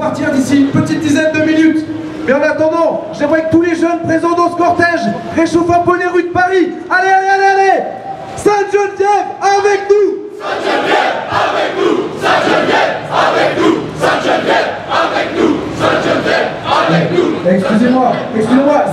partir d'ici une petite dizaine de minutes. Mais en attendant, j'aimerais que tous les jeunes présents dans ce cortège réchauffent un peu les rues de Paris. Allez, allez, allez, allez! Sainte-Geneviève, avec nous! Sainte-Geneviève, avec nous! Sainte-Geneviève, avec nous! Sainte-Geneviève, avec nous! Sainte-Geneviève, avec nous! Excusez-moi,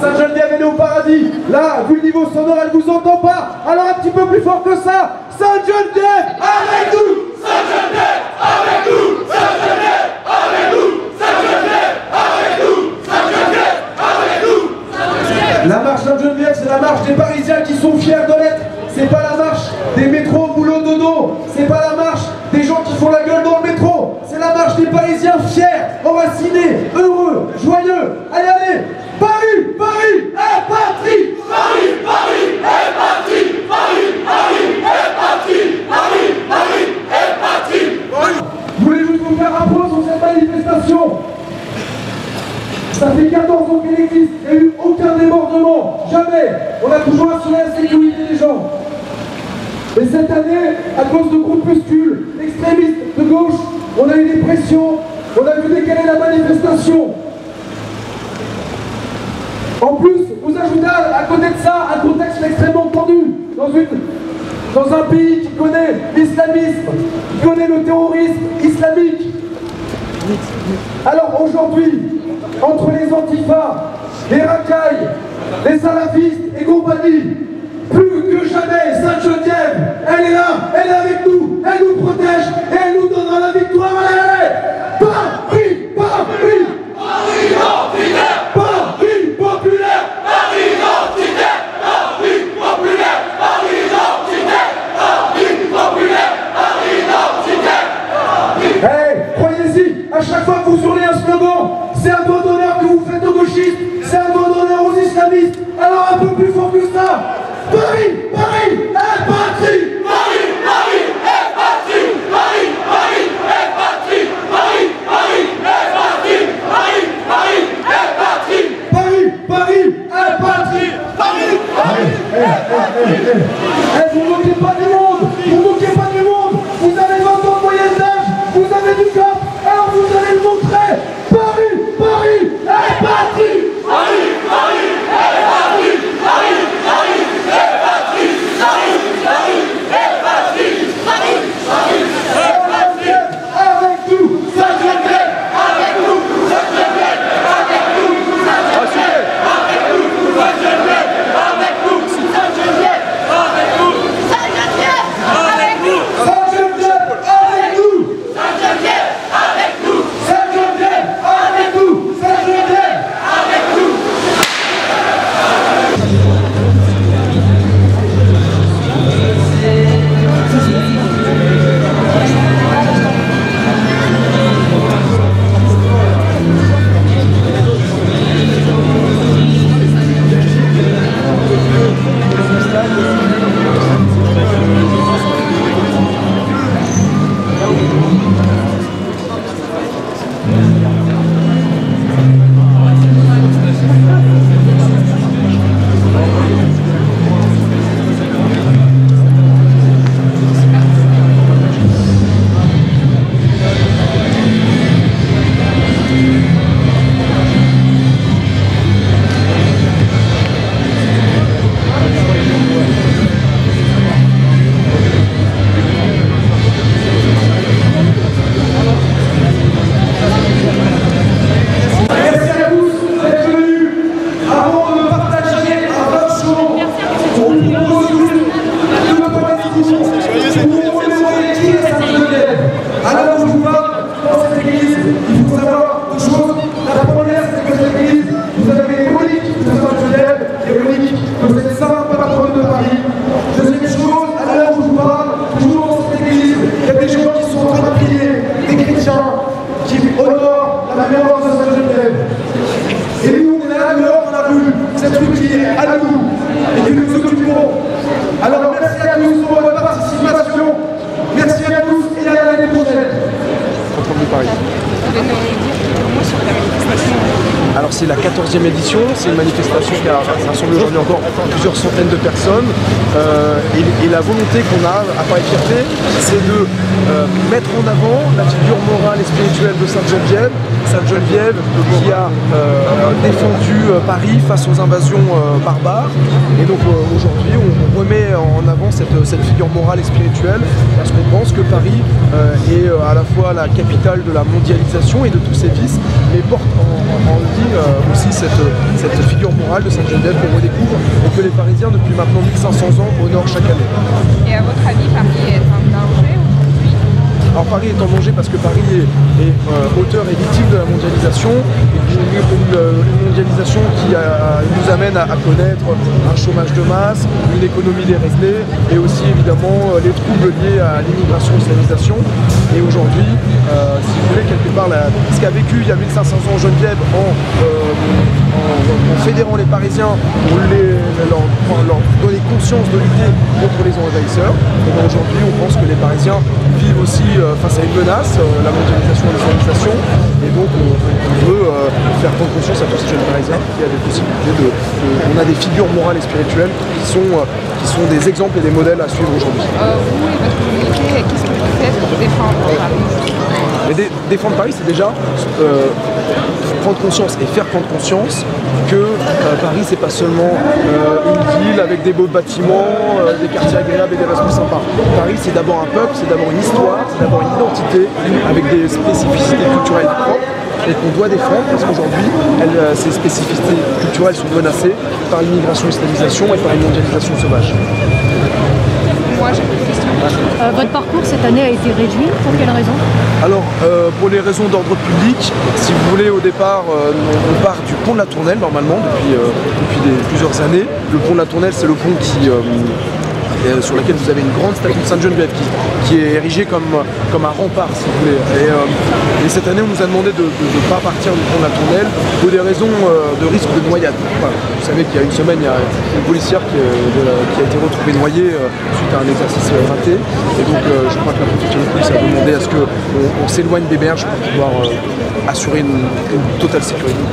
Sainte-Geneviève, elle est au paradis. Là, vu le niveau sonore, elle vous entend pas. Alors un petit peu plus fort que ça. Sainte-Geneviève, avec nous! Sainte-Geneviève, avec nous! Sainte-Geneviève, avec nous! Sainte-Geneviève, avec nous! Sainte-Geneviève, avec nous! La marche Sainte-Geneviève, c'est la marche des Parisiens qui sont fiers de l'être. C'est pas la marche des métros boulot dodo. C'est pas la marche des gens qui font la gueule dans le métro. C'est la marche des Parisiens fiers, enracinés, heureux, joyeux. Allez, allez! Paris, Paris, est patrie! Paris, Paris, est patrie! Paris, Paris, est patrie! Paris, Paris, est patrie! Voulez-vous vous faire un point sur cette manifestation? Ça fait 14 ans qu'elle existe, il n'y a eu aucun débordement, jamais. On a toujours assuré la sécurité des gens. Mais cette année, à cause de groupuscules extrémistes de gauche, on a eu des pressions, on a vu décaler la manifestation. En plus, vous ajoutez à côté de ça un contexte extrêmement tendu dans un pays qui connaît l'islamisme, qui connaît le terrorisme islamique. Alors aujourd'hui, entre les antifas, les racailles, les salafistes et compagnie, plus que jamais, Sainte-Geneviève, elle est là, elle est avec nous, elle nous protège et elle nous donnera la victoire. Allez, allez! Paris, Paris! Paris identitaire! Paris populaire! Paris identitaire! Paris populaire! Paris identitaire! Paris populaire! Paris identitaire! Hey, croyez-y, à chaque fois que vous hurlez un slogan, c'est un doigt d'honneur que vous faites aux gauchistes, c'est un doigt d'honneur aux islamistes. Alors un peu plus fort que ça. Paris, Paris, est patrie! Paris, Paris, est patrie! Paris, Paris, est patrie! Paris, Paris, est patrie! Paris, Paris, est patrie! Paris, Paris, est patrie! Paris, Paris, est patrie! Eh, vous moquez pas du monde! Vous moquez pas du monde! Vous avez 20 ans de moyenne d'âge! Vous avez du cap! Alors vous allez le montrer! Paris, Paris, est patrie! Paris, Paris, est patrie! Paris, Paris, est patrie! Paris, Paris, est patrie! Paris, Paris, est patrie! Avec nous! Sainte-Geneviève, avec nous! Sainte-Geneviève, avec nous! Sainte-Geneviève, avec nous! Sainte-Geneviève, avec nous! Sainte-Geneviève, avec nous! Sainte-Geneviève, 14e édition. C'est une manifestation qui a rassemblé aujourd'hui encore plusieurs centaines de personnes. Et la volonté qu'on a à Paris Fierté, c'est de mettre en avant la figure morale et spirituelle de Sainte Geneviève. Sainte Geneviève qui a défendu Paris face aux invasions barbares. Et donc aujourd'hui, on remet en avant cette figure morale et spirituelle parce qu'on pense que Paris est à la fois la capitale de la mondialisation et de tous ses vices, mais porte en lui aussi cette figure morale de Sainte Geneviève qu'on redécouvre et que les Parisiens, depuis maintenant 1500 ans, honorent chaque année. Et à votre avis, Paris est en danger aujourd'hui? Alors Paris est en danger parce que Paris est auteur et victime de la mondialisation, une mondialisation qui nous amène à connaître un chômage de masse, une économie déréglée et aussi évidemment les troubles liés à l'immigration et l'islamisation. Et aujourd'hui, si vous voulez, quelque part, ce qu'a vécu il y a 1500 ans Geneviève en fédérant les Parisiens pour leur donner conscience de lutter contre les envahisseurs, aujourd'hui on pense que les Parisiens vivent aussi face à une menace, la mondialisation et l'islamisation, et donc on veut faire prendre conscience à tous ces jeunes Parisiens qu'il y a des possibilités on a des figures morales et spirituelles qui sont des exemples et des modèles à suivre aujourd'hui. Vous et votre communauté, qu'est-ce que vous faites pour défendre Paris? Mais défendre Paris, c'est déjà prendre conscience et faire prendre conscience que Paris, c'est pas seulement une ville avec des beaux bâtiments, des quartiers agréables et des restos sympas. Paris, c'est d'abord un peuple, c'est d'abord une histoire, c'est d'abord une identité avec des spécificités culturelles propres et qu'on doit défendre parce qu'aujourd'hui, ces spécificités culturelles sont menacées par l'immigration, l'islamisation et par une mondialisation sauvage. Moi, j'ai une question. Votre parcours cette année a été réduit, pour quelle raison? Alors, pour les raisons d'ordre public, si vous voulez, au départ, on part du pont de la Tournelle, normalement, depuis plusieurs années. Le pont de la Tournelle, c'est le pont sur lequel vous avez une grande statue de Sainte Geneviève qui est érigée comme un rempart, si vous voulez. Et cette année, on nous a demandé de ne pas partir du pont de la Tournelle pour des raisons de risque de noyade. Voilà. Vous savez qu'il y a une semaine, il y a une policière qui a été retrouvée noyée suite à un exercice raté. Et donc, je crois que la préfecture de police a demandé à ce qu'on s'éloigne des berges pour pouvoir assurer une totale sécurité.